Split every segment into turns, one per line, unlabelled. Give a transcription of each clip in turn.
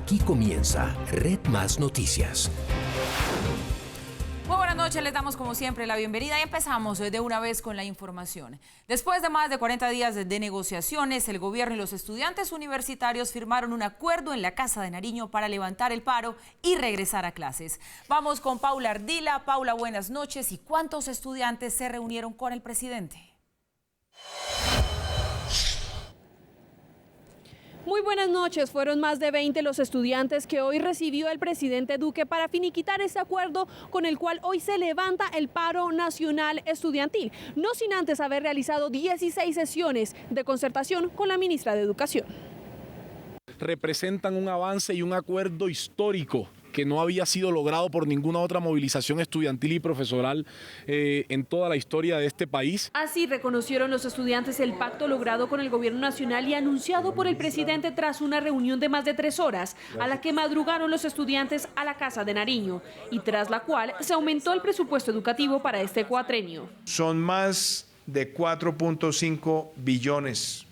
Aquí comienza Red Más Noticias.
Muy buenas noches, les damos como siempre la bienvenida y empezamos de una vez con la información. Después de más de 40 días de negociaciones, el gobierno y los estudiantes universitarios firmaron un acuerdo en la Casa de Nariño para levantar el paro y regresar a clases. Vamos con Paula Ardila. Paula, buenas noches. ¿Y cuántos estudiantes se reunieron con el presidente?
Muy buenas noches. Fueron más de 20 los estudiantes que hoy recibió el presidente Duque para finiquitar este acuerdo con el cual hoy se levanta el paro nacional estudiantil, no sin antes haber realizado 16 sesiones de concertación con la ministra de Educación.
Representan un avance y un acuerdo histórico que no había sido logrado por ninguna otra movilización estudiantil y profesoral en toda la historia de este país.
Así reconocieron los estudiantes el pacto logrado con el gobierno nacional y anunciado por el presidente tras una reunión de más de 3 horas, a la que madrugaron los estudiantes a la Casa de Nariño, y tras la cual se aumentó el presupuesto educativo para este cuatrenio.
Son más de 4.5 billones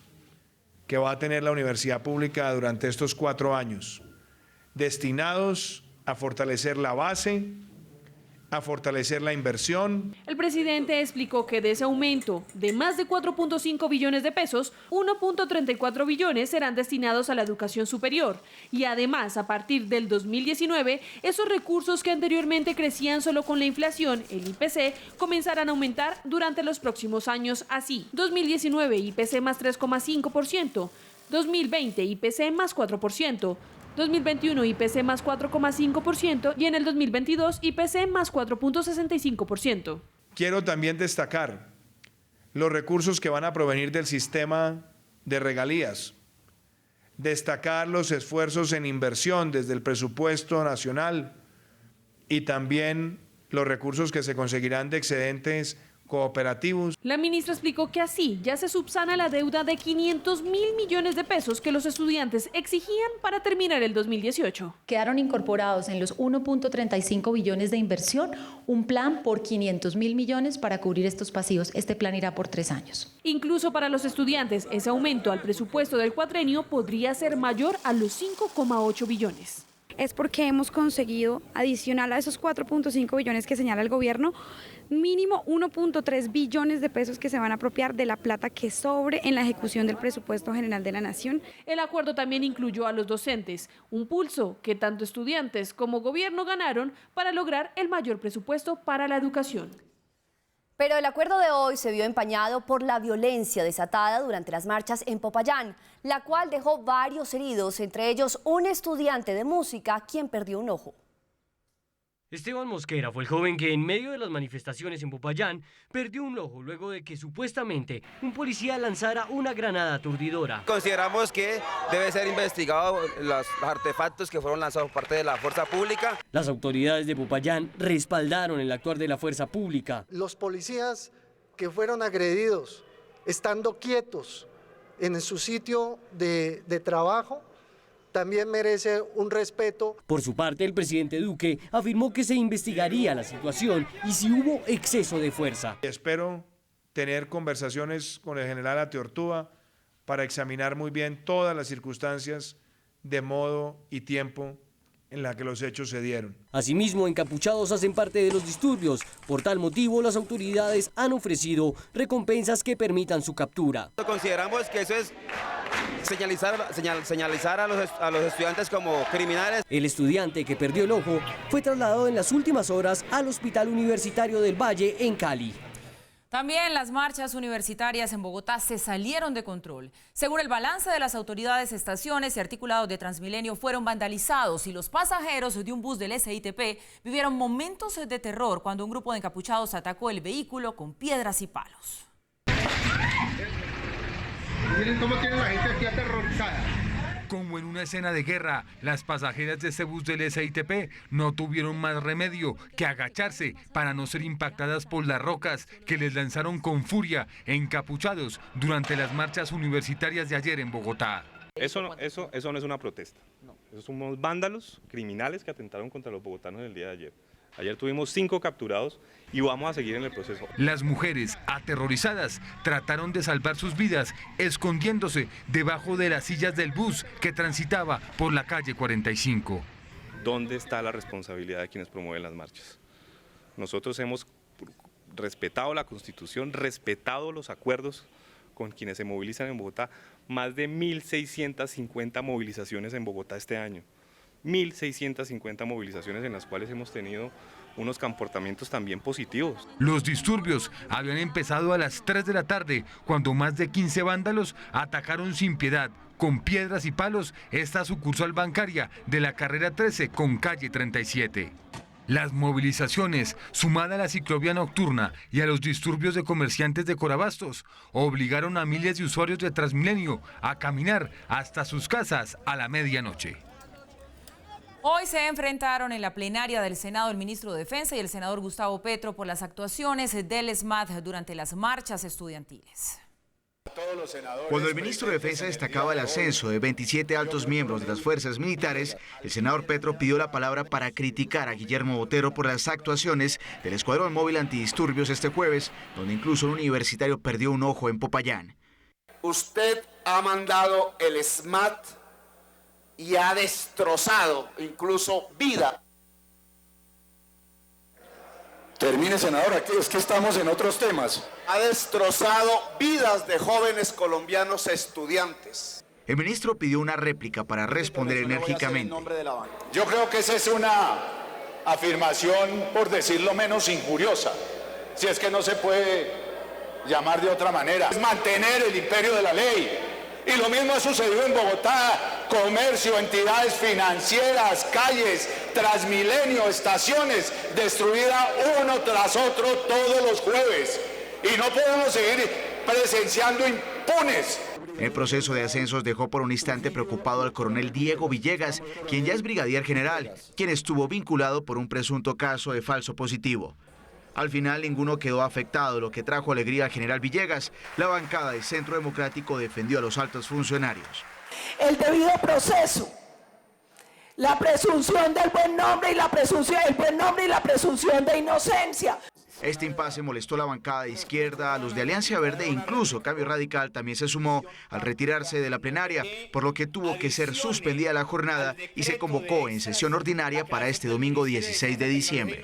que va a tener la universidad pública durante estos 4 años, destinados a fortalecer la base, a fortalecer la inversión.
El presidente explicó que de ese aumento de más de 4.5 billones de pesos, 1.34 billones serán destinados a la educación superior. Y además, a partir del 2019, esos recursos que anteriormente crecían solo con la inflación, el IPC, comenzarán a aumentar durante los próximos años así. 2019 IPC más 3,5%, 2020 IPC más 4%, 2021 IPC más 4,5% y en el 2022 IPC más 4,65%.
Quiero también destacar los recursos que van a provenir del sistema de regalías, destacar los esfuerzos en inversión desde el presupuesto nacional y también los recursos que se conseguirán de excedentes cooperativos.
La ministra explicó que así ya se subsana la deuda de 500.000 millones de pesos que los estudiantes exigían para terminar el 2018.
Quedaron incorporados en los 1.35 billones de inversión un plan por 500.000 millones para cubrir estos pasivos. Este plan irá por 3 años.
Incluso para los estudiantes, ese aumento al presupuesto del cuatrenio podría ser mayor a los 5,8 billones.
Es porque hemos conseguido, adicional a esos 4.5 billones que señala el gobierno, mínimo 1.3 billones de pesos que se van a apropiar de la plata que sobre en la ejecución del presupuesto general de la Nación.
El acuerdo también incluyó a los docentes, un pulso que tanto estudiantes como gobierno ganaron para lograr el mayor presupuesto para la educación.
Pero el acuerdo de hoy se vio empañado por la violencia desatada durante las marchas en Popayán, la cual dejó varios heridos, entre ellos un estudiante de música quien perdió un ojo.
Esteban Mosquera fue el joven que en medio de las manifestaciones en Popayán perdió un ojo luego de que supuestamente un policía lanzara una granada aturdidora.
Consideramos que debe ser investigado los artefactos que fueron lanzados por parte de la fuerza pública.
Las autoridades de Popayán respaldaron el actuar de la fuerza pública.
Los policías que fueron agredidos, estando quietos en su sitio de trabajo, también merece un respeto.
Por su parte, el presidente Duque afirmó que se investigaría la situación y si hubo exceso de fuerza.
Espero tener conversaciones con el general Ateortúa para examinar muy bien todas las circunstancias de modo y tiempo en la que los hechos se dieron.
Asimismo, encapuchados hacen parte de los disturbios. Por tal motivo, las autoridades han recompensas que permitan su captura.
Consideramos que eso es señalizar a los estudiantes como criminales.
El estudiante que perdió el ojo fue trasladado en las últimas horas al Hospital Universitario del Valle en Cali.
También las marchas universitarias en Bogotá se salieron de control. Según el balance de las autoridades, estaciones y articulados de Transmilenio fueron vandalizados y los pasajeros de un bus del SITP vivieron momentos de terror cuando un grupo de encapuchados atacó el vehículo con piedras y palos.
Miren cómo tiene la gente aquí aterrorizada.
Como en una escena de guerra, las pasajeras de este bus del SITP no tuvieron más remedio que agacharse para no ser impactadas por las rocas que les lanzaron con furia encapuchados durante las marchas universitarias de ayer en Bogotá.
Eso no es una protesta. Esos son unos vándalos criminales que atentaron contra los bogotanos el día de ayer. Ayer tuvimos 5 capturados y vamos a seguir en el proceso.
Las mujeres, aterrorizadas, trataron de salvar sus vidas escondiéndose debajo de las sillas del bus que transitaba por la calle 45.
¿Dónde está la responsabilidad de quienes promueven las marchas? Nosotros hemos respetado la Constitución, respetado los acuerdos con quienes se movilizan en Bogotá. Más de 1.650 movilizaciones en Bogotá este año. 1.650 movilizaciones en las cuales hemos tenido unos comportamientos también positivos.
Los disturbios habían empezado a las 3 de la tarde, cuando más de 15 vándalos atacaron sin piedad, con piedras y palos, esta sucursal bancaria de la carrera 13 con calle 37. Las movilizaciones, sumada a la ciclovía nocturna y a los disturbios de comerciantes de Corabastos, obligaron a miles de usuarios de Transmilenio a caminar hasta sus casas a la medianoche.
Hoy se enfrentaron en la plenaria del Senado el ministro de Defensa y el senador Gustavo Petro por las actuaciones del SMAT durante las marchas estudiantiles.
Cuando el ministro de Defensa destacaba el ascenso de 27 altos miembros de las fuerzas militares, el senador Petro pidió la palabra para criticar a Guillermo Botero por las actuaciones del Escuadrón Móvil Antidisturbios este jueves, donde incluso un universitario perdió un ojo en Popayán.
Usted ha mandado el SMAT y ha destrozado incluso vida.
Termine, senador, aquí es que estamos en otros temas.
Ha destrozado vidas de jóvenes colombianos estudiantes.
El ministro pidió una réplica para responder enérgicamente.
Yo creo que esa es una afirmación, por decirlo menos, injuriosa. Si es que no se puede llamar de otra manera. Es mantener el imperio de la ley. Y lo mismo ha sucedido en Bogotá, comercio, entidades financieras, calles, Transmilenio, estaciones, destruida uno tras otro todos los jueves. Y no podemos seguir presenciando impunes.
El proceso de ascensos dejó por un instante preocupado al coronel Diego Villegas, quien ya es brigadier general, quien estuvo vinculado por un presunto caso de falso positivo. Al final ninguno quedó afectado, lo que trajo alegría al general Villegas. La bancada del Centro Democrático defendió a los altos funcionarios.
El debido proceso, la presunción del buen nombre y la presunción de inocencia.
Este impasse molestó a la bancada de izquierda, a los de Alianza Verde e incluso Cambio Radical también se sumó al retirarse de la plenaria, por lo que tuvo que ser suspendida la jornada y se convocó en sesión ordinaria para este domingo 16 de diciembre.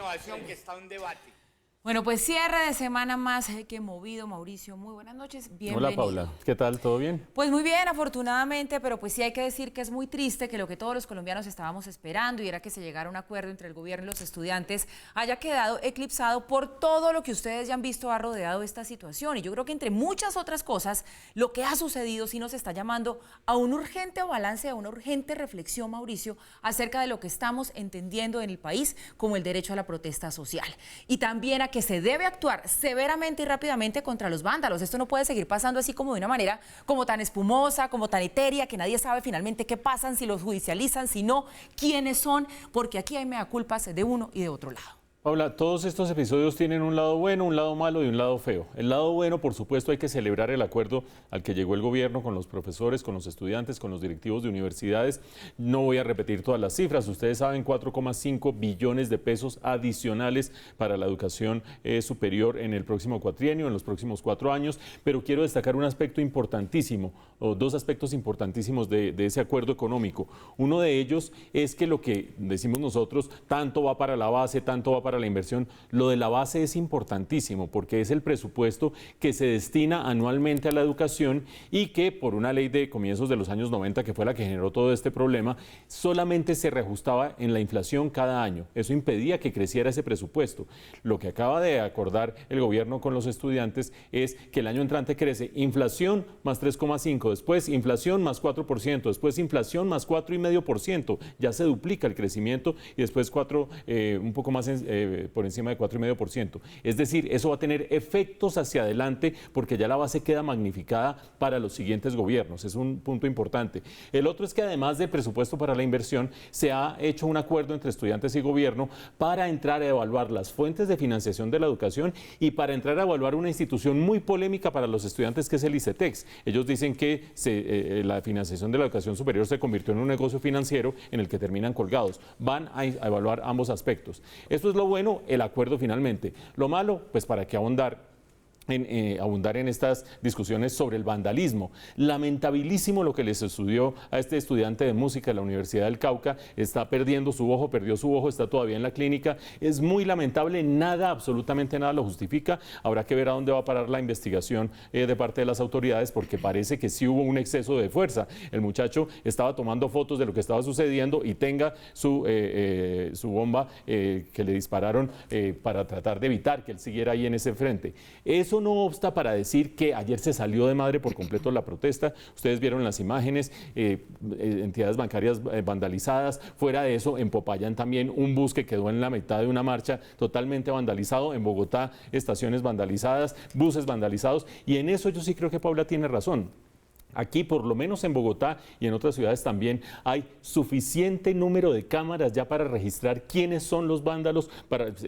Bueno, pues cierre de semana más que movido. Mauricio, muy buenas noches, bienvenido.
Hola Paula, ¿qué tal? ¿Todo bien?
Pues muy bien, afortunadamente, pero pues sí hay que decir que es muy triste que lo que todos los colombianos estábamos esperando y era que se llegara a un acuerdo entre el gobierno y los estudiantes haya quedado eclipsado por todo lo que ustedes ya han visto ha rodeado esta situación. Y yo creo que entre muchas otras cosas, lo que ha sucedido sí nos está llamando a un urgente balance, a una urgente reflexión, Mauricio, acerca de lo que estamos entendiendo en el país como el derecho a la protesta social. Y también a que se debe actuar severamente y rápidamente contra los vándalos. Esto no puede seguir pasando así como de una manera como tan espumosa, como tan etérea, que nadie sabe finalmente qué pasan, si los judicializan, si no, quiénes son, porque aquí hay mea culpas de uno y de otro lado.
Paula, todos estos episodios tienen un lado bueno, un lado malo y un lado feo. El lado bueno, por supuesto, hay que celebrar el acuerdo al que llegó el gobierno con los profesores, con los estudiantes, con los directivos de universidades. No voy a repetir todas las cifras. Ustedes saben, 4,5 billones de pesos adicionales para la educación superior en el próximo cuatrienio, en los próximos 4 años. Pero quiero destacar un aspecto importantísimo, o dos aspectos importantísimos de ese acuerdo económico. Uno de ellos es que lo que decimos nosotros, tanto va para la base, tanto va para la inversión. Lo de la base es importantísimo porque es el presupuesto que se destina anualmente a la educación y que por una ley de comienzos de los años 90, que fue la que generó todo este problema, solamente se reajustaba en la inflación cada año. Eso impedía que creciera ese presupuesto. Lo que acaba de acordar el gobierno con los estudiantes es que el año entrante crece inflación más 3,5%, después inflación más 4%, después inflación más 4,5%. Ya se duplica el crecimiento y después un poco más por encima de 4,5%. Es decir, eso va a tener efectos hacia adelante porque ya la base queda magnificada para los siguientes gobiernos. Es un punto importante. El otro es que además del presupuesto para la inversión, se ha hecho un acuerdo entre estudiantes y gobierno para entrar a evaluar las fuentes de financiación de la educación y para entrar a evaluar una institución muy polémica para los estudiantes que es el ICETEX. Ellos dicen que la financiación de la educación superior se convirtió en un negocio financiero en el que terminan colgados. Van a evaluar ambos aspectos. Esto es lo bueno bueno, el acuerdo finalmente. Lo malo, pues para qué abundar en estas discusiones sobre el vandalismo. Lamentabilísimo lo que les sucedió a este estudiante de música de la Universidad del Cauca. Está perdiendo su ojo, perdió su ojo, está todavía en la clínica. Es muy lamentable, nada, absolutamente nada lo justifica. Habrá que ver a dónde va a parar la investigación de parte de las autoridades, porque parece que sí hubo un exceso de fuerza. El muchacho estaba tomando fotos de lo que estaba sucediendo y tenga su bomba que le dispararon para tratar de evitar que él siguiera ahí en ese frente. Eso no obsta para decir que ayer se salió de madre por completo la protesta. Ustedes vieron las imágenes, entidades bancarias vandalizadas. Fuera de eso, en Popayán también un bus que quedó en la mitad de una marcha totalmente vandalizado. En Bogotá, estaciones vandalizadas, buses vandalizados. Y en eso yo sí creo que Paula tiene razón. Aquí, por lo menos en Bogotá y en otras ciudades también, hay suficiente número de cámaras ya para registrar quiénes son los vándalos.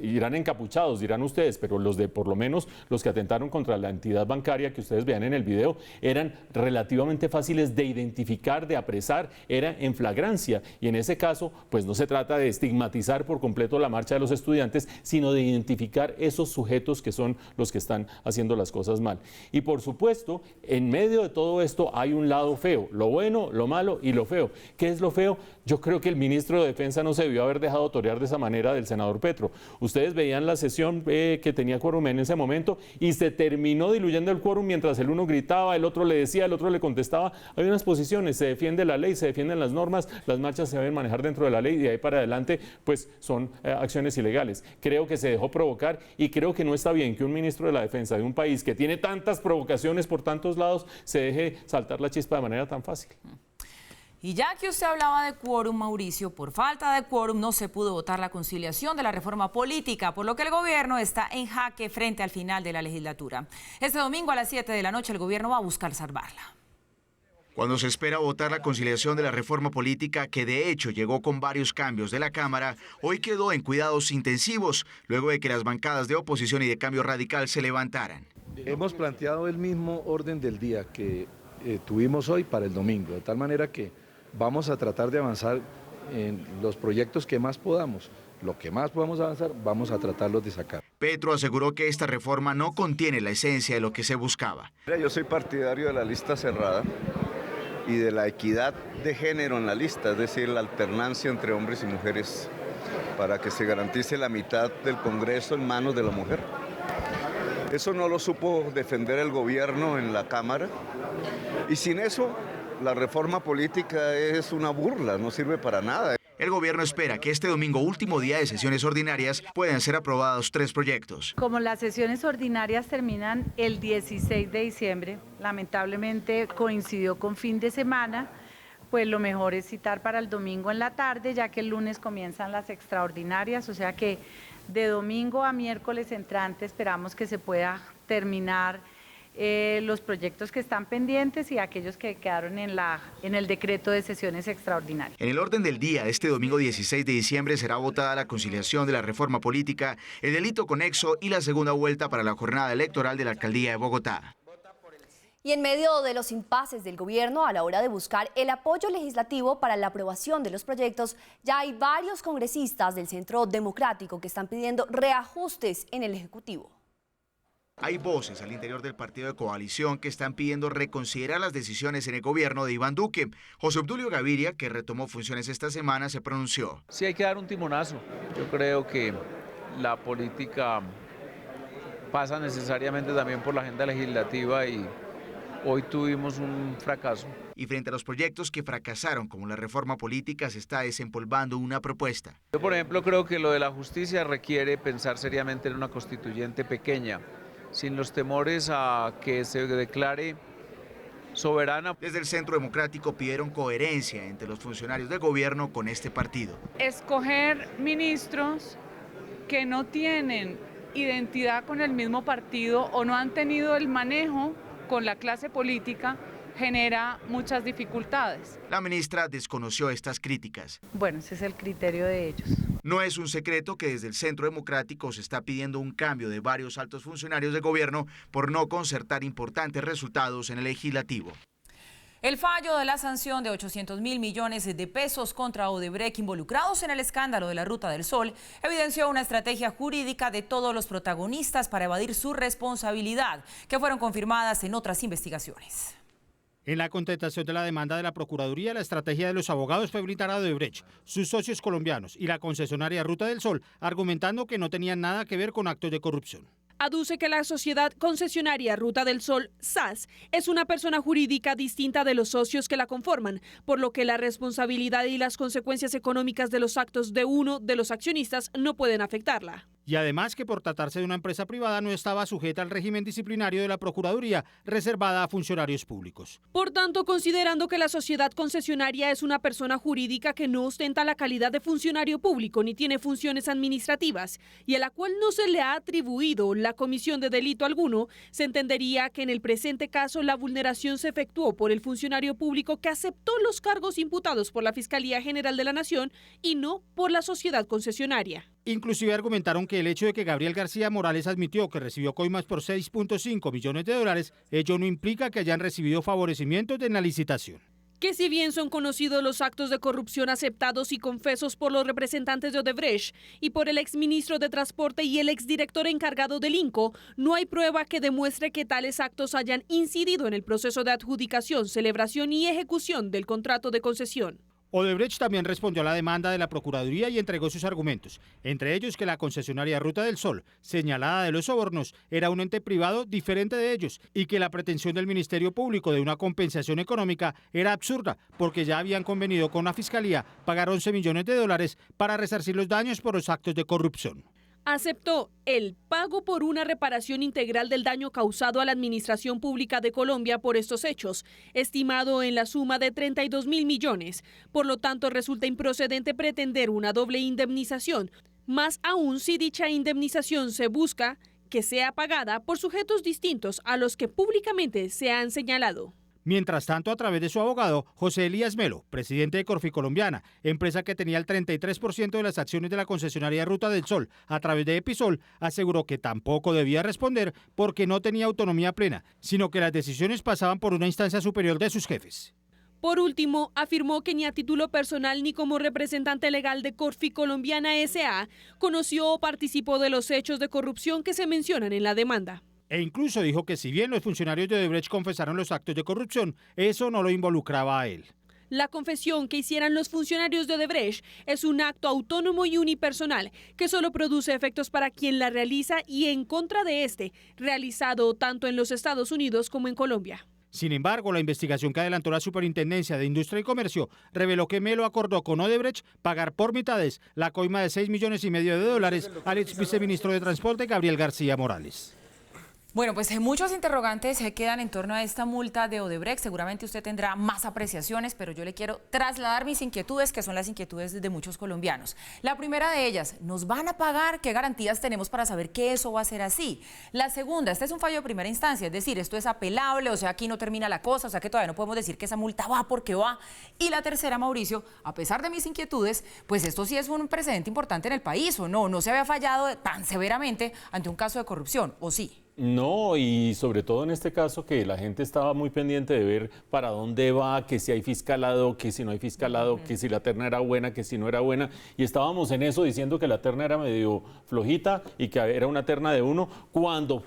Irán encapuchados, dirán ustedes, pero por lo menos los que atentaron contra la entidad bancaria que ustedes vean en el video eran relativamente fáciles de identificar, de apresar, era en flagrancia. Y en ese caso, pues no se trata de estigmatizar por completo la marcha de los estudiantes, sino de identificar esos sujetos que son los que están haciendo las cosas mal. Y por supuesto, en medio de todo esto, hay un lado feo, lo bueno, lo malo y lo feo. ¿Qué es lo feo? Yo creo que el ministro de Defensa no se debió haber dejado torear de esa manera del senador Petro. Ustedes veían la sesión que tenía quórum en ese momento y se terminó diluyendo el quórum mientras el uno gritaba, el otro le decía, el otro le contestaba. Hay unas posiciones, se defiende la ley, se defienden las normas, las marchas se deben manejar dentro de la ley y de ahí para adelante pues son acciones ilegales. Creo que se dejó provocar y creo que no está bien que un ministro de la Defensa de un país que tiene tantas provocaciones por tantos lados se deje saltar la chispa de manera tan fácil.
Y ya que usted hablaba de quórum, Mauricio, por falta de quórum no se pudo votar la conciliación de la reforma política, por lo que el gobierno está en jaque frente al final de la legislatura. Este domingo a las 7 de la noche el gobierno va a buscar salvarla.
Cuando se espera votar la conciliación de la reforma política, que de hecho llegó con varios cambios de la Cámara, hoy quedó en cuidados intensivos, luego de que las bancadas de oposición y de Cambio Radical se levantaran.
Hemos planteado el mismo orden del día que tuvimos hoy para el domingo, de tal manera que vamos a tratar de avanzar en los proyectos que más podamos. Lo que más podamos avanzar, vamos a tratarlos de sacar.
Petro aseguró que esta reforma no contiene la esencia de lo que se buscaba.
Yo soy partidario de la lista cerrada y de la equidad de género en la lista, es decir, la alternancia entre hombres y mujeres, para que se garantice la mitad del Congreso en manos de la mujer. Eso no lo supo defender el gobierno en la Cámara y sin eso la reforma política es una burla, no sirve para nada.
El gobierno espera que este domingo, último día de sesiones ordinarias, puedan ser aprobados 3 proyectos.
Como las sesiones ordinarias terminan el 16 de diciembre, lamentablemente coincidió con fin de semana, pues lo mejor es citar para el domingo en la tarde, ya que el lunes comienzan las extraordinarias, o sea que de domingo a miércoles entrante esperamos que se pueda terminar los proyectos que están pendientes y aquellos que quedaron en el decreto de sesiones extraordinarias.
En el orden del día de este domingo 16 de diciembre será votada la conciliación de la reforma política, el delito conexo y la segunda vuelta para la jornada electoral de la Alcaldía de Bogotá.
Y en medio de los impases del gobierno a la hora de buscar el apoyo legislativo para la aprobación de los proyectos, ya hay varios congresistas del Centro Democrático que están pidiendo reajustes en el Ejecutivo.
Hay voces al interior del partido de coalición que están pidiendo reconsiderar las decisiones en el gobierno de Iván Duque. José Obdulio Gaviria, que retomó funciones esta semana, se pronunció.
Sí, hay que dar un timonazo. Yo creo que la política pasa necesariamente también por la agenda legislativa y hoy tuvimos un fracaso.
Y frente a los proyectos que fracasaron, como la reforma política, se está desempolvando una propuesta.
Yo, por ejemplo, creo que lo de la justicia requiere pensar seriamente en una constituyente pequeña, sin los temores a que se declare soberana.
Desde el Centro Democrático pidieron coherencia entre los funcionarios de gobierno con este partido.
Escoger ministros que no tienen identidad con el mismo partido o no han tenido el manejo con la clase política genera muchas dificultades.
La ministra desconoció estas críticas.
Bueno, ese es el criterio de ellos.
No es un secreto que desde el Centro Democrático se está pidiendo un cambio de varios altos funcionarios de gobierno por no concertar importantes resultados en el legislativo.
El fallo de la sanción de 800.000 millones de pesos contra Odebrecht involucrados en el escándalo de la Ruta del Sol evidenció una estrategia jurídica de todos los protagonistas para evadir su responsabilidad, que fueron confirmadas en otras investigaciones.
En la contestación de la demanda de la Procuraduría, la estrategia de los abogados fue blindar a Odebrecht, sus socios colombianos y la concesionaria Ruta del Sol, argumentando que no tenían nada que ver con actos de corrupción.
Aduce que la sociedad concesionaria Ruta del Sol, SAS, es una persona jurídica distinta de los socios que la conforman, por lo que la responsabilidad y las consecuencias económicas de los actos de uno de los accionistas no pueden afectarla.
Y además que por tratarse de una empresa privada no estaba sujeta al régimen disciplinario de la Procuraduría, reservada a funcionarios públicos.
Por tanto, considerando que la sociedad concesionaria es una persona jurídica que no ostenta la calidad de funcionario público ni tiene funciones administrativas y a la cual no se le ha atribuido la comisión de delito alguno, se entendería que en el presente caso la vulneración se efectuó por el funcionario público que aceptó los cargos imputados por la Fiscalía General de la Nación y no por la sociedad concesionaria.
Inclusive argumentaron que el hecho de que Gabriel García Morales admitió que recibió coimas por 6.5 millones de dólares, ello no implica que hayan recibido favorecimientos en la licitación.
Que si bien son conocidos los actos de corrupción aceptados y confesos por los representantes de Odebrecht y por el exministro de Transporte y el exdirector encargado del INCO, no hay prueba que demuestre que tales actos hayan incidido en el proceso de adjudicación, celebración y ejecución del contrato de concesión.
Odebrecht también respondió a la demanda de la Procuraduría y entregó sus argumentos, entre ellos que la concesionaria Ruta del Sol, señalada de los sobornos, era un ente privado diferente de ellos y que la pretensión del Ministerio Público de una compensación económica era absurda porque ya habían convenido con la Fiscalía pagar 11 millones de dólares para resarcir los daños por los actos de corrupción.
Aceptó el pago por una reparación integral del daño causado a la Administración Pública de Colombia por estos hechos, estimado en la suma de 32.000 millones. Por lo tanto, resulta improcedente pretender una doble indemnización, más aún si dicha indemnización se busca que sea pagada por sujetos distintos a los que públicamente se han señalado.
Mientras tanto, a través de su abogado, José Elías Melo, presidente de Corficolombiana, empresa que tenía el 33% de las acciones de la concesionaria Ruta del Sol a través de Episol, aseguró que tampoco debía responder porque no tenía autonomía plena, sino que las decisiones pasaban por una instancia superior de sus jefes.
Por último, afirmó que ni a título personal ni como representante legal de Corficolombiana S.A. conoció o participó de los hechos de corrupción que se mencionan en la demanda.
E incluso dijo que si bien los funcionarios de Odebrecht confesaron los actos de corrupción, eso no lo involucraba a él.
La confesión que hicieran los funcionarios de Odebrecht es un acto autónomo y unipersonal que solo produce efectos para quien la realiza y en contra de este, realizado tanto en los Estados Unidos como en Colombia.
Sin embargo, la investigación que adelantó la Superintendencia de Industria y Comercio reveló que Melo acordó con Odebrecht pagar por mitades la coima de 6,5 millones de dólares al ex viceministro de Transporte Gabriel García Morales.
Bueno, pues muchos interrogantes se quedan en torno a esta multa de Odebrecht. Seguramente usted tendrá más apreciaciones, pero yo le quiero trasladar mis inquietudes, que son las inquietudes de muchos colombianos. La primera de ellas, ¿nos van a pagar? ¿Qué garantías tenemos para saber que eso va a ser así? La segunda, este es un fallo de primera instancia, es decir, esto es apelable, o sea, aquí no termina la cosa, o sea, que todavía no podemos decir que esa multa va porque va. Y la tercera, Mauricio, a pesar de mis inquietudes, pues esto sí es un precedente importante en el país, ¿o no? No se había fallado tan severamente ante un caso de corrupción, ¿o sí?
No, y sobre todo en este caso que la gente estaba muy pendiente de ver para dónde va, que si hay fiscalado, que si no hay fiscalado, que si la terna era buena, que si no era buena, y estábamos en eso diciendo que la terna era medio flojita y que era una terna de uno, cuando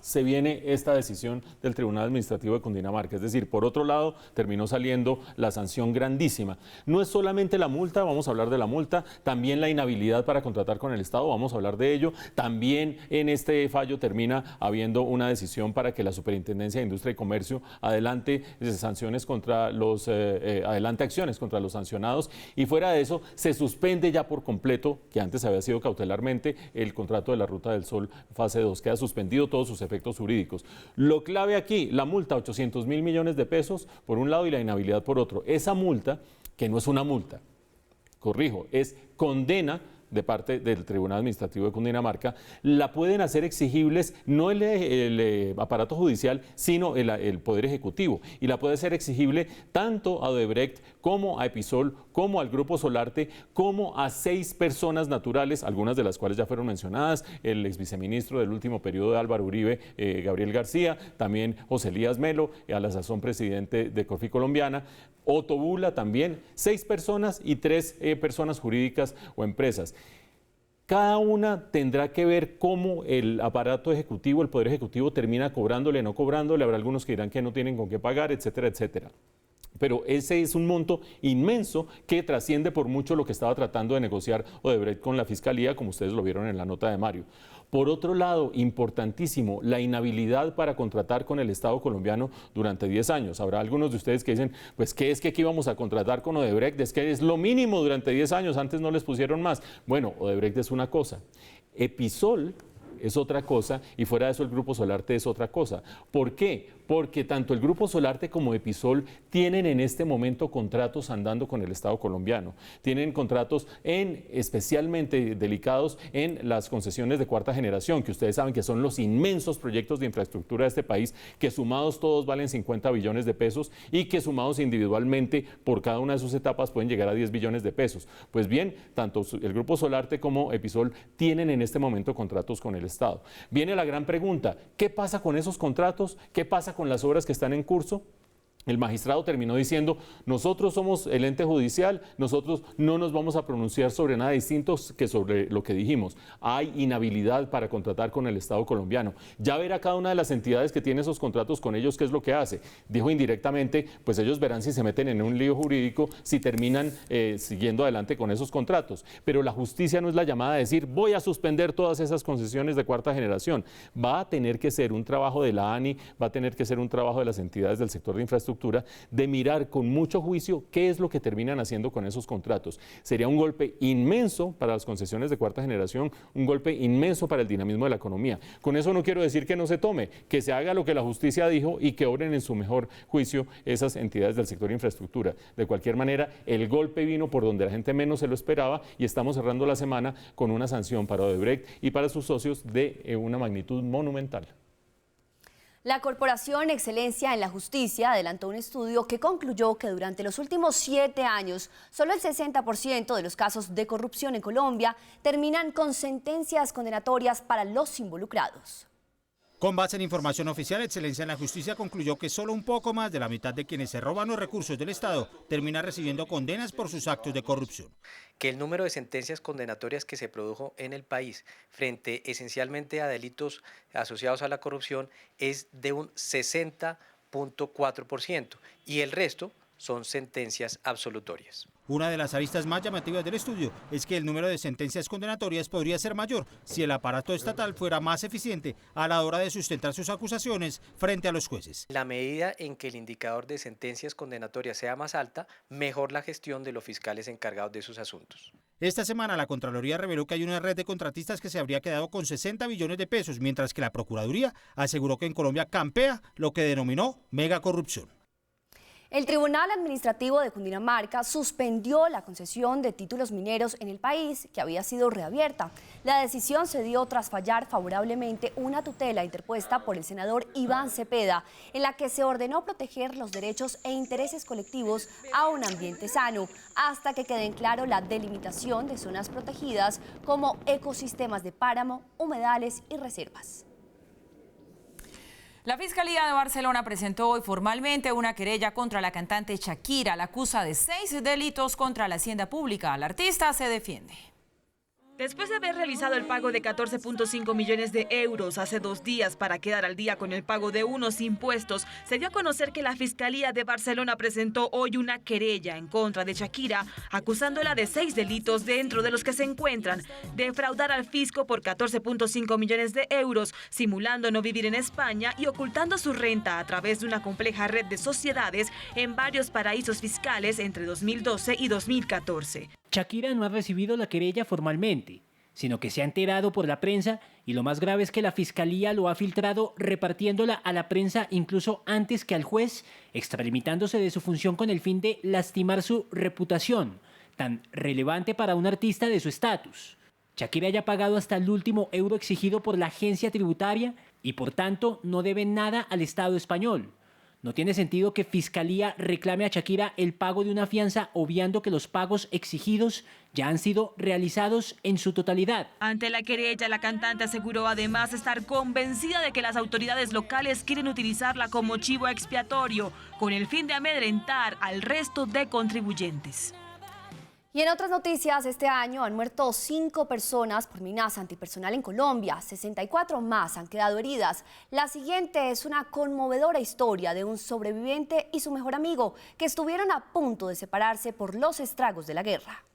se viene esta decisión del Tribunal Administrativo de Cundinamarca. Es decir, por otro lado, terminó saliendo la sanción grandísima. No es solamente la multa, vamos a hablar de la multa, también la inhabilidad para contratar con el Estado, vamos a hablar de ello. También en este fallo termina habiendo una decisión para que la Superintendencia de Industria y Comercio adelante sanciones contra los adelante acciones contra los sancionados, y fuera de eso se suspende ya por completo, que antes había sido cautelarmente, el contrato de la Ruta del Sol fase 2, queda suspendido todos sus efectos jurídicos. Lo clave aquí, la multa, 800.000 millones de pesos por un lado y la inhabilidad por otro. Esa multa, que no es una multa, corrijo, es condena de parte del Tribunal Administrativo de Cundinamarca, la pueden hacer exigibles no el aparato judicial, sino el Poder Ejecutivo. Y la puede ser exigible tanto a Odebrecht como a Episol, como al Grupo Solarte, como a 6 personas naturales, algunas de las cuales ya fueron mencionadas, el exviceministro del último periodo de Álvaro Uribe, Gabriel García, también José Elías Melo, a la sazón presidente de Corfi Colombiana, Otto Bula también, 6 personas y 3 personas jurídicas o empresas. Cada una tendrá que ver cómo el aparato ejecutivo, el Poder Ejecutivo termina cobrándole, no cobrándole, habrá algunos que dirán que no tienen con qué pagar, etcétera, etcétera. Pero ese es un monto inmenso que trasciende por mucho lo que estaba tratando de negociar Odebrecht con la Fiscalía, como ustedes lo vieron en la nota de Mario. Por otro lado, importantísimo, la inhabilidad para contratar con el Estado colombiano durante 10 años. Habrá algunos de ustedes que dicen, pues, ¿qué es que aquí íbamos a contratar con Odebrecht? Es que es lo mínimo durante 10 años, antes no les pusieron más. Bueno, Odebrecht es una cosa. Episol es otra cosa y fuera de eso el Grupo Solarte es otra cosa. ¿Por qué? Porque tanto el Grupo Solarte como Episol tienen en este momento contratos andando con el Estado colombiano. Tienen contratos especialmente delicados en las concesiones de cuarta generación, que ustedes saben que son los inmensos proyectos de infraestructura de este país, que sumados todos valen 50 billones de pesos y que sumados individualmente por cada una de sus etapas pueden llegar a 10 billones de pesos. Pues bien, tanto el Grupo Solarte como Episol tienen en este momento contratos con el Estado. Viene la gran pregunta, ¿qué pasa con esos contratos? ¿Qué pasa con las obras que están en curso? El magistrado terminó diciendo, nosotros somos el ente judicial, nosotros no nos vamos a pronunciar sobre nada distinto que sobre lo que dijimos. Hay inhabilidad para contratar con el Estado colombiano. Ya verá cada una de las entidades que tiene esos contratos con ellos qué es lo que hace. Dijo indirectamente, pues ellos verán si se meten en un lío jurídico, si terminan siguiendo adelante con esos contratos. Pero la justicia no es la llamada a decir, voy a suspender todas esas concesiones de cuarta generación. Va a tener que ser un trabajo de la ANI, va a tener que ser un trabajo de las entidades del sector de infraestructura, de mirar con mucho juicio qué es lo que terminan haciendo con esos contratos. Sería un golpe inmenso para las concesiones de cuarta generación, un golpe inmenso para el dinamismo de la economía. Con eso no quiero decir que no se tome, que se haga lo que la justicia dijo y que obren en su mejor juicio esas entidades del sector de infraestructura. De cualquier manera, el golpe vino por donde la gente menos se lo esperaba y estamos cerrando la semana con una sanción para Odebrecht y para sus socios de una magnitud monumental.
La Corporación Excelencia en la Justicia adelantó un estudio que concluyó que durante los últimos 7 años, solo el 60% de los casos de corrupción en Colombia terminan con sentencias condenatorias para los involucrados.
Con base en información oficial, Excelencia en la Justicia concluyó que solo un poco más de la mitad de quienes se roban los recursos del Estado termina recibiendo condenas por sus actos de corrupción.
Que el número de sentencias condenatorias que se produjo en el país frente esencialmente a delitos asociados a la corrupción es de un 60.4% y el resto son sentencias absolutorias.
Una de las aristas más llamativas del estudio es que el número de sentencias condenatorias podría ser mayor si el aparato estatal fuera más eficiente a la hora de sustentar sus acusaciones frente a los jueces.
La medida en que el indicador de sentencias condenatorias sea más alta, mejor la gestión de los fiscales encargados de sus asuntos.
Esta semana la Contraloría reveló que hay una red de contratistas que se habría quedado con 60 billones de pesos, mientras que la Procuraduría aseguró que en Colombia campea lo que denominó megacorrupción.
El Tribunal Administrativo de Cundinamarca suspendió la concesión de títulos mineros en el país, que había sido reabierta. La decisión se dio tras fallar favorablemente una tutela interpuesta por el senador Iván Cepeda, en la que se ordenó proteger los derechos e intereses colectivos a un ambiente sano, hasta que quede en claro la delimitación de zonas protegidas como ecosistemas de páramo, humedales y reservas.
La Fiscalía de Barcelona presentó hoy formalmente una querella contra la cantante Shakira. La acusa de 6 delitos contra la hacienda pública. La artista se defiende.
Después de haber realizado el pago de 14.5 millones de euros hace 2 días para quedar al día con el pago de unos impuestos, se dio a conocer que la Fiscalía de Barcelona presentó hoy una querella en contra de Shakira, acusándola de 6 delitos, dentro de los que se encuentran defraudar al fisco por 14.5 millones de euros, simulando no vivir en España y ocultando su renta a través de una compleja red de sociedades en varios paraísos fiscales entre 2012 y 2014.
Shakira no ha recibido la querella formalmente, sino que se ha enterado por la prensa, y lo más grave es que la Fiscalía lo ha filtrado repartiéndola a la prensa incluso antes que al juez, extralimitándose de su función con el fin de lastimar su reputación, tan relevante para un artista de su estatus. Shakira ya ha pagado hasta el último euro exigido por la agencia tributaria y por tanto no debe nada al Estado español. No tiene sentido que Fiscalía reclame a Shakira el pago de una fianza obviando que los pagos exigidos ya han sido realizados en su totalidad.
Ante la querella, la cantante aseguró además estar convencida de que las autoridades locales quieren utilizarla como chivo expiatorio con el fin de amedrentar al resto de contribuyentes.
Y en otras noticias, este año han muerto 5 personas por minas antipersonal en Colombia. 64 más han quedado heridas. La siguiente es una conmovedora historia de un sobreviviente y su mejor amigo que estuvieron a punto de separarse por los estragos de la guerra.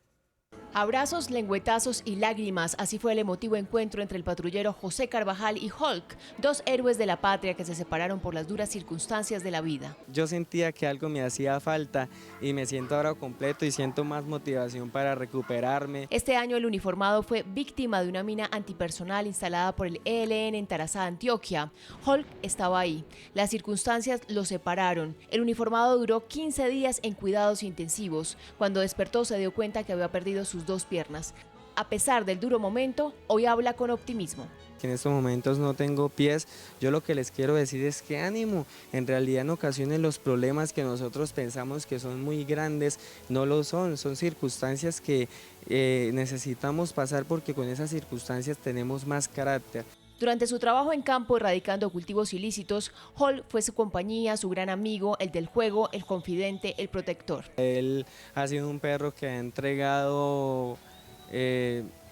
Abrazos, lengüetazos y lágrimas, así fue el emotivo encuentro entre el patrullero José Carvajal y Hulk, 2 héroes de la patria que se separaron por las duras circunstancias de la vida.
Yo sentía que algo me hacía falta y me siento ahora completo y siento más motivación para recuperarme.
Este año el uniformado fue víctima de una mina antipersonal instalada por el ELN en Tarazá, Antioquia. Hulk estaba ahí. Las circunstancias lo separaron. El uniformado duró 15 días en cuidados intensivos. Cuando despertó se dio cuenta que había perdido sus 2 piernas. A pesar del duro momento, hoy habla con optimismo.
En estos momentos no tengo pies, yo lo que les quiero decir es que ánimo. En realidad en ocasiones los problemas que nosotros pensamos que son muy grandes no lo son circunstancias que necesitamos pasar porque con esas circunstancias tenemos más carácter.
Durante su trabajo en campo erradicando cultivos ilícitos, Hall fue su compañía, su gran amigo, el del juego, el confidente, el protector.
Él ha sido un perro que ha entregado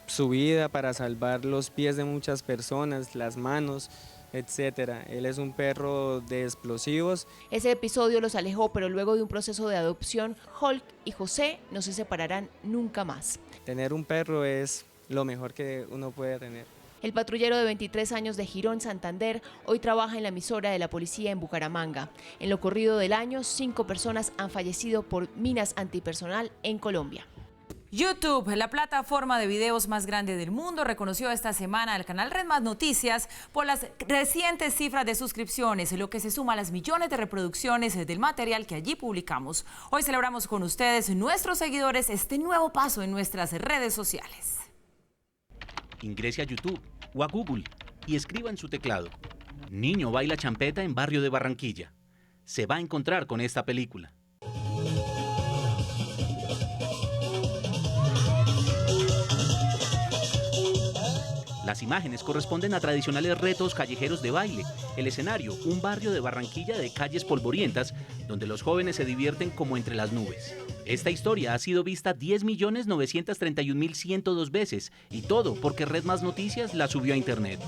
su vida para salvar los pies de muchas personas, las manos, etcétera. Él es un perro de explosivos.
Ese episodio los alejó, pero luego de un proceso de adopción, Hulk y José no se separarán nunca más.
Tener un perro es lo mejor que uno puede tener.
El patrullero de 23 años de Girón, Santander, hoy trabaja en la emisora de la policía en Bucaramanga. En lo corrido del año, 5 personas han fallecido por minas antipersonal en Colombia.
YouTube, la plataforma de videos más grande del mundo, reconoció esta semana al canal Red Más Noticias por las recientes cifras de suscripciones, lo que se suma a las millones de reproducciones del material que allí publicamos. Hoy celebramos con ustedes, nuestros seguidores, este nuevo paso en nuestras redes sociales.
Ingrese a YouTube o a Google y escriba en su teclado: Niño baila champeta en barrio de Barranquilla. Se va a encontrar con esta película. Las imágenes corresponden a tradicionales retos callejeros de baile. El escenario, un barrio de Barranquilla de calles polvorientas, donde los jóvenes se divierten como entre las nubes. Esta historia ha sido vista 10.931.102 veces, y todo porque Red Más Noticias la subió a internet.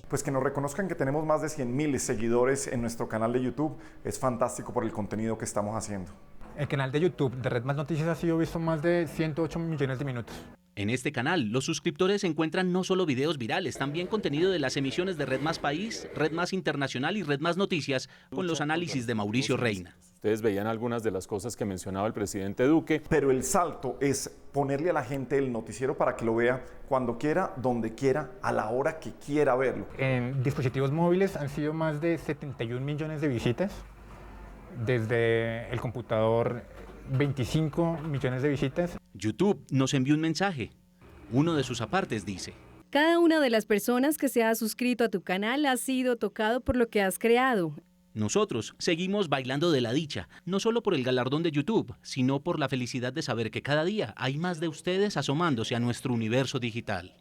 Pues que nos reconozcan que tenemos más de 100.000 seguidores en nuestro canal de YouTube es fantástico por el contenido que estamos haciendo.
El canal de YouTube de Red Más Noticias ha sido visto más de 108 millones de minutos.
En este canal, los suscriptores encuentran no solo videos virales, también contenido de las emisiones de Red Más País, Red Más Internacional y Red Más Noticias, con los análisis de Mauricio Reina.
Ustedes veían algunas de las cosas que mencionaba el presidente Duque.
Pero el salto es ponerle a la gente el noticiero para que lo vea cuando quiera, donde quiera, a la hora que quiera verlo.
En dispositivos móviles han sido más de 71 millones de visitas. Desde el computador, 25 millones de visitas.
YouTube nos envió un mensaje. Uno de sus apartes dice:
cada una de las personas que se ha suscrito a tu canal ha sido tocado por lo que has creado.
Nosotros seguimos bailando de la dicha, no solo por el galardón de YouTube, sino por la felicidad de saber que cada día hay más de ustedes asomándose a nuestro universo digital.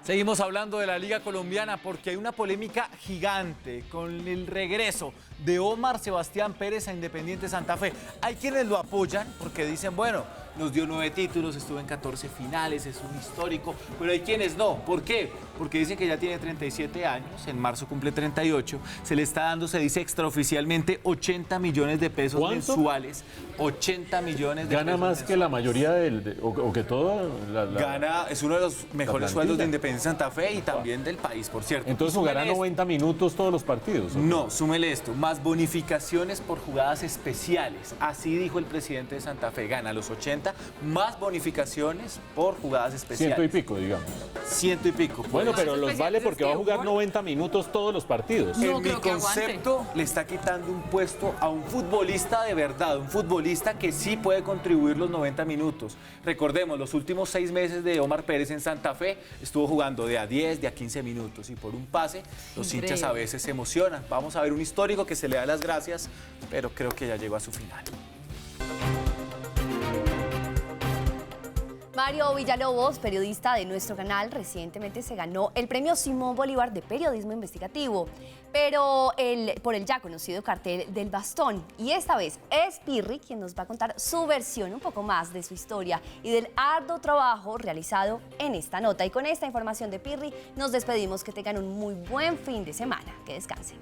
Seguimos hablando de la Liga Colombiana porque hay una polémica gigante con el regreso de Omar Sebastián Pérez a Independiente Santa Fe. Hay quienes lo apoyan porque dicen, bueno, nos dio 9 títulos, estuvo en 14 finales, es un histórico, pero hay quienes no. ¿Por qué? Porque dicen que ya tiene 37 años, en marzo cumple 38, se le está dando, se dice extraoficialmente, 80 millones de pesos mensuales. 80 millones de pesos.
¿Gana más que la mayoría o que toda
Gana, es uno de los mejores sueldos de Independiente Santa Fe y también del país, por cierto.
Entonces jugará 90 minutos todos los partidos. ¿O
no, súmele esto, más bonificaciones por jugadas especiales. Así dijo el presidente de Santa Fe, gana los 80 150 más bonificaciones por jugadas especiales.
100 y pico, digamos.
100 y pico.
Bueno, pero los vale porque va a jugar 90 minutos todos los partidos.
En mi concepto le está quitando un puesto a un futbolista de verdad, un futbolista que sí puede contribuir los 90 minutos. Recordemos, los últimos 6 meses de Omar Pérez en Santa Fe estuvo jugando de a 10, de a 15 minutos y por un pase los hinchas a veces se emocionan. Vamos a ver un histórico que se le da las gracias, pero creo que ya llegó a su final.
Mario Villalobos, periodista de nuestro canal, recientemente se ganó el premio Simón Bolívar de Periodismo Investigativo, pero por el ya conocido cartel del bastón. Y esta vez es Pirri quien nos va a contar su versión, un poco más de su historia y del arduo trabajo realizado en esta nota. Y con esta información de Pirri nos despedimos. Que tengan un muy buen fin de semana. Que descansen.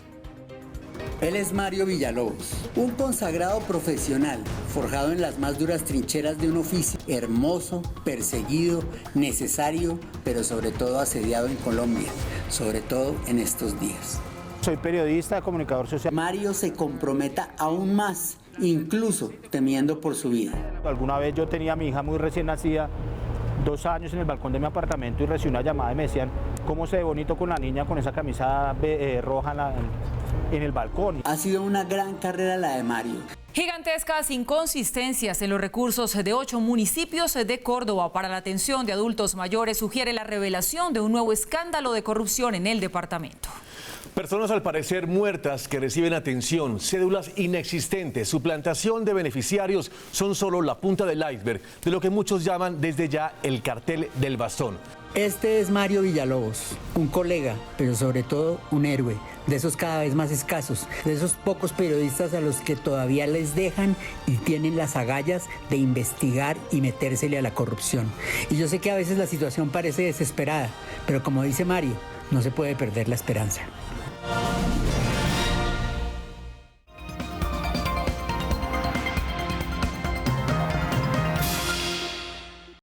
Él es Mario Villalobos, un consagrado profesional, forjado en las más duras trincheras de un oficio, hermoso, perseguido, necesario, pero sobre todo asediado en Colombia, sobre todo en estos días.
Soy periodista, comunicador social.
Mario se comprometa aún más, incluso temiendo por su vida.
Alguna vez yo tenía a mi hija muy recién nacida, 2 años en el balcón de mi apartamento y recibí una llamada y me decían, ¿cómo se ve bonito con la niña con esa camisa roja en el balcón?
Ha sido una gran carrera la de Mario.
Gigantescas inconsistencias en los recursos de 8 municipios de Córdoba para la atención de adultos mayores sugiere la revelación de un nuevo escándalo de corrupción en el departamento.
Personas al parecer muertas que reciben atención, cédulas inexistentes, suplantación de beneficiarios son solo la punta del iceberg de lo que muchos llaman desde ya el cartel del bastón.
Este es Mario Villalobos, un colega, pero sobre todo un héroe, de esos cada vez más escasos, de esos pocos periodistas a los que todavía les dejan y tienen las agallas de investigar y metérsele a la corrupción. Y yo sé que a veces la situación parece desesperada, pero como dice Mario, no se puede perder la esperanza.